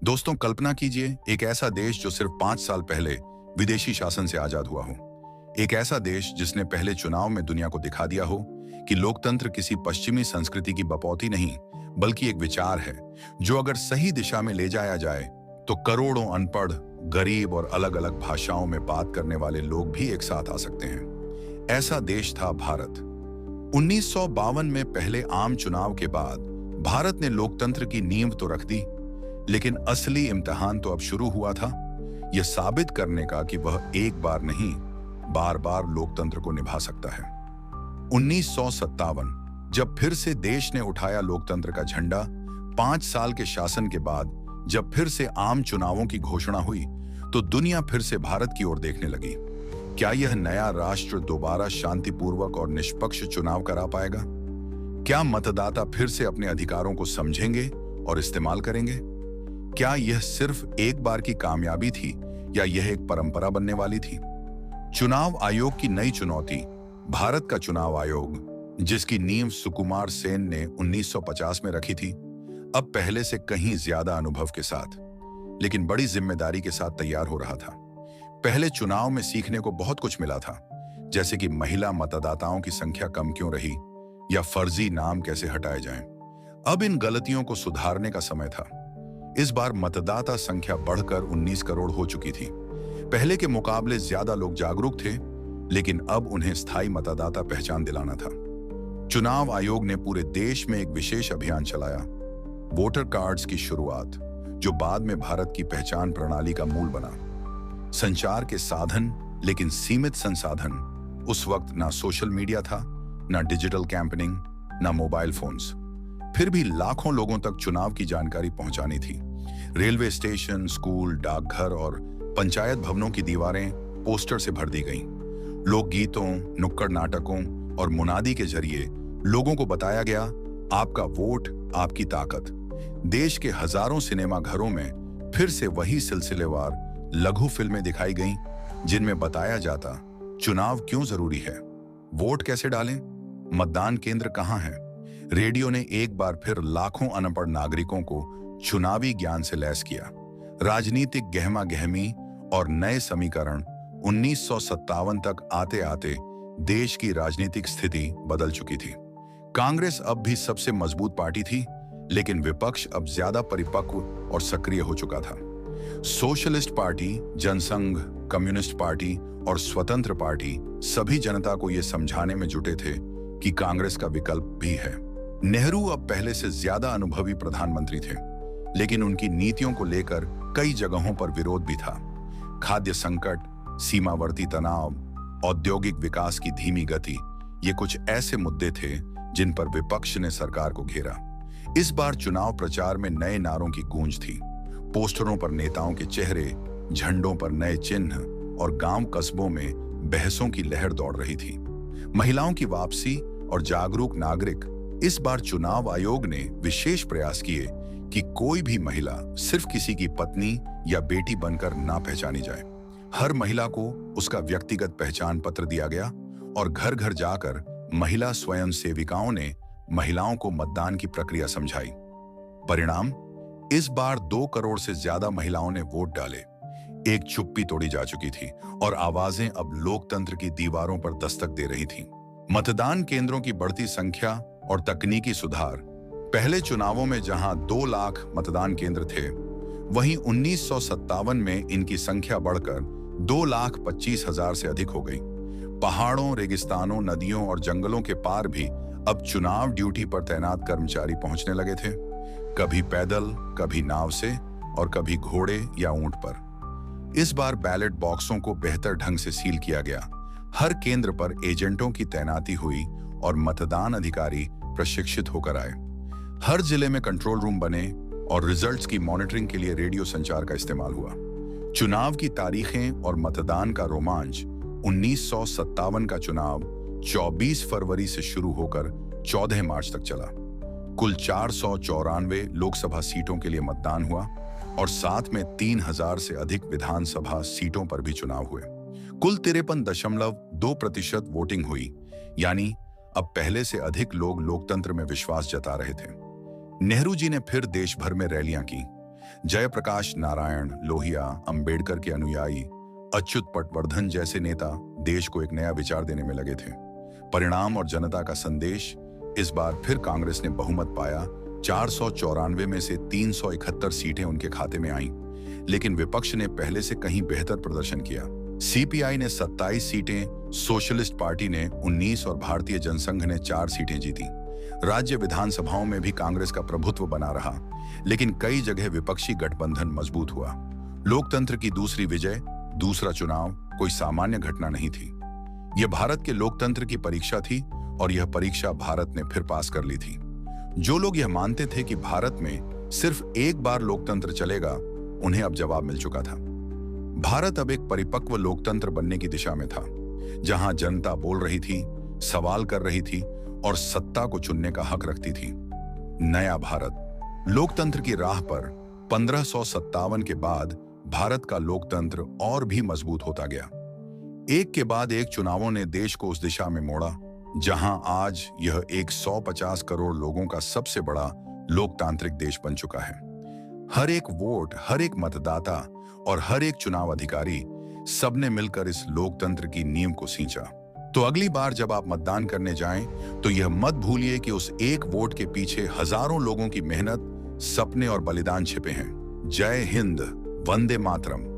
दोस्तों, कल्पना कीजिए एक ऐसा देश जो सिर्फ 5 साल पहले विदेशी शासन से आजाद हुआ हो। एक ऐसा देश जिसने पहले चुनाव में दुनिया को दिखा दिया हो कि लोकतंत्र किसी पश्चिमी संस्कृति की बपौती नहीं, बल्कि एक विचार है जो अगर सही दिशा में ले जाया जाए तो करोड़ों अनपढ़, गरीब और अलग अलग भाषाओं में बात करने वाले लोग भी एक साथ आ सकते हैं। ऐसा देश था भारत। 1952 में पहले आम चुनाव के बाद भारत ने लोकतंत्र की नींव तो रख दी, लेकिन असली इम्तिहान तो अब शुरू हुआ था, यह साबित करने का कि वह एक बार नहीं, बार बार लोकतंत्र को निभा सकता है। 1957 जब फिर से देश ने उठाया लोकतंत्र का झंडा, 5 साल के शासन के बाद जब फिर से आम चुनावों की घोषणा हुई, तो दुनिया फिर से भारत की ओर देखने लगी। क्या यह नया राष्ट्र दोबारा शांतिपूर्वक और निष्पक्ष चुनाव करा पाएगा? क्या मतदाता फिर से अपने अधिकारों को समझेंगे और इस्तेमाल करेंगे? क्या यह सिर्फ एक बार की कामयाबी थी या यह एक परंपरा बनने वाली थी? चुनाव आयोग की नई चुनौती, भारत का चुनाव आयोग, जिसकी नींव सुकुमार सेन ने 1950 में रखी थी, अब पहले से कहीं ज्यादा अनुभव के साथ, लेकिन बड़ी जिम्मेदारी के साथ तैयार हो रहा था। पहले चुनाव में सीखने को बहुत कुछ मिला था, जैसे कि महिला मतदाताओं की संख्या कम क्यों रही या फर्जी नाम कैसे हटाए जाएं। अब इन गलतियों को सुधारने का समय था। इस बार मतदाता संख्या बढ़कर 19 करोड़ हो चुकी थी। पहले के मुकाबले ज्यादा लोग जागरूक थे, लेकिन अब उन्हें स्थायी मतदाता पहचान दिलाना था। चुनाव आयोग ने पूरे देश में एक विशेष अभियान चलाया, वोटर कार्ड्स की शुरुआत, जो बाद में भारत की पहचान प्रणाली का मूल बना। संचार के साधन, लेकिन सीमित संसाधन। उस वक्त ना सोशल मीडिया था, ना डिजिटल कैंपेनिंग, ना मोबाइल फोन्स। फिर भी लाखों लोगों तक चुनाव की जानकारी पहुंचानी थी। रेलवे स्टेशन, स्कूल, डाकघर और पंचायत भवनों की दीवारें पोस्टर से भर दी गईं। लोकगीतों, नुक्कड़ नाटकों और मुनादी के जरिए लोगों को बताया गया, आपका वोट आपकी ताकत। देश के हजारों सिनेमा घरों में फिर से वही सिलसिलेवार लघु फिल्में दिखाई गईं, जिनमें बताया जाता चुनाव क्यों जरूरी है, वोट कैसे डालें, मतदान केंद्र कहां है। रेडियो ने एक बार फिर लाखों अनपढ़ नागरिकों को चुनावी ज्ञान से लैस किया। राजनीतिक गहमा गहमी और नए समीकरण। 1957 तक आते आते देश की राजनीतिक स्थिति बदल चुकी थी। कांग्रेस अब भी सबसे मजबूत पार्टी थी, लेकिन विपक्ष अब ज्यादा परिपक्व और सक्रिय हो चुका था। Socialist party, Jan Sangh, communist party और स्वतंत्र पार्टी सभी जनता को यह समझाने में जुटे थे कि कांग्रेस का विकल्प भी है। नेहरू अब पहले से ज्यादा अनुभवी प्रधानमंत्री थे, लेकिन उनकी नीतियों को लेकर कई जगहों पर विरोध भी था। खाद्य संकट, सीमावर्ती तनाव, औद्योगिक विकास की धीमी गति, ये कुछ ऐसे मुद्दे थे जिन पर विपक्ष ने सरकार को घेरा। इस बार चुनाव प्रचार में नए नारों की गूंज थी। पोस्टरों पर नेताओं के चेहरे, झंडों पर नए चिन्ह और गांव कस्बों में बहसों की लहर दौड़ रही थी। महिलाओं की वापसी और जागरूक नागरिक। इस बार चुनाव आयोग ने विशेष प्रयास किए कि कोई भी महिला सिर्फ किसी की पत्नी या बेटी बनकर ना पहचानी जाए। हर महिला को उसका व्यक्तिगत पहचान पत्र दिया गया और घर घर जाकर महिला स्वयं सेविकाओं ने महिलाओं को मतदान की प्रक्रिया समझाई। परिणाम, इस बार 2 करोड़ से ज्यादा महिलाओं ने वोट डाले। एक चुप्पी तोड़ी जा चुकी थी और आवाजें अब लोकतंत्र की दीवारों पर दस्तक दे रही थीं। मतदान केंद्रों की बढ़ती संख्या और तकनीकी सुधार। पहले चुनावों में जहां 2 लाख मतदान केंद्र थे, वहीं 1957 में इनकी संख्या बढ़कर 2,25,000 से अधिक हो गई। पहाड़ों, रेगिस्तानों, नदियों और जंगलों के पार भी अब चुनाव ड्यूटी पर तैनात कर्मचारी पहुंचने लगे थे, कभी पैदल, कभी नाव से और कभी घोड़े या ऊंट पर। इस बार बैलेट बॉक्सों को बेहतर ढंग से सील किया गया। हर केंद्र पर एजेंटों की तैनाती हुई और मतदान अधिकारी प्रशिक्षित होकर आए। हर जिले में कंट्रोल रूम बने और रिजल्ट्स की मॉनिटरिंग के लिए रेडियो संचार का इस्तेमाल हुआ। चुनाव की तारीखें और मतदान का रोमांच। 1957 का चुनाव 24 फरवरी से शुरू होकर 14 मार्च तक चला। कुल 494 लोकसभा सीटों के लिए मतदान हुआ और साथ में 3000 से अधिक विधानसभा सीटों पर भी चुनाव हुए। कुल 53.2% वोटिंग हुई, यानी अब पहले से अधिक लोग लोकतंत्र में विश्वास जता रहे थे। नेहरू जी ने फिर देश भर में रैलियां की। जयप्रकाश नारायण लोहिया, अंबेडकर के अनुयायी, अच्युत पटवर्धन जैसे नेता देश को एक नया विचार देने में लगे थे। परिणाम और जनता का संदेश, इस बार फिर कांग्रेस ने बहुमत पाया। 494 में से 371 सीटें उनके खाते में आईं, लेकिन विपक्ष ने पहले से कहीं बेहतर प्रदर्शन किया। सीपीआई ने 27 सीटें, सोशलिस्ट पार्टी ने 19 और भारतीय जनसंघ ने 4 सीटें जीती। राज्य विधानसभाओं में भी कांग्रेस का प्रभुत्व बना रहा, लेकिन कई जगह विपक्षी गठबंधन मजबूत हुआ। लोकतंत्र की दूसरी विजय, दूसरा चुनाव कोई सामान्य घटना नहीं थी। यह भारत के लोकतंत्र की परीक्षा थी और यह परीक्षा भारत ने फिर पास कर ली थी। जो लोग यह मानते थे कि भारत में सिर्फ एक बार लोकतंत्र चलेगा, उन्हें अब जवाब मिल चुका था। भारत अब एक परिपक्व लोकतंत्र बनने की दिशा में था, जहां जनता बोल रही थी, सवाल कर रही थी और सत्ता को चुनने का हक रखती थी। नया भारत लोकतंत्र की राह पर 1557 के बाद भारत का लोकतंत्र और भी मजबूत होता गया। एक के बाद एक चुनावों ने देश को उस दिशा में मोड़ा जहां आज यह 150 करोड़ लोगों का सबसे बड़ा लोकतांत्रिक देश बन चुका है। हर एक वोट, हर एक मतदाता और हर एक चुनाव अधिकारी, सबने मिलकर इस लोकतंत्र की नींव को सींचा। तो अगली बार जब आप मतदान करने जाएं, तो यह मत भूलिए कि उस एक वोट के पीछे हजारों लोगों की मेहनत, सपने और बलिदान छिपे हैं। जय हिंद, वंदे मातरम।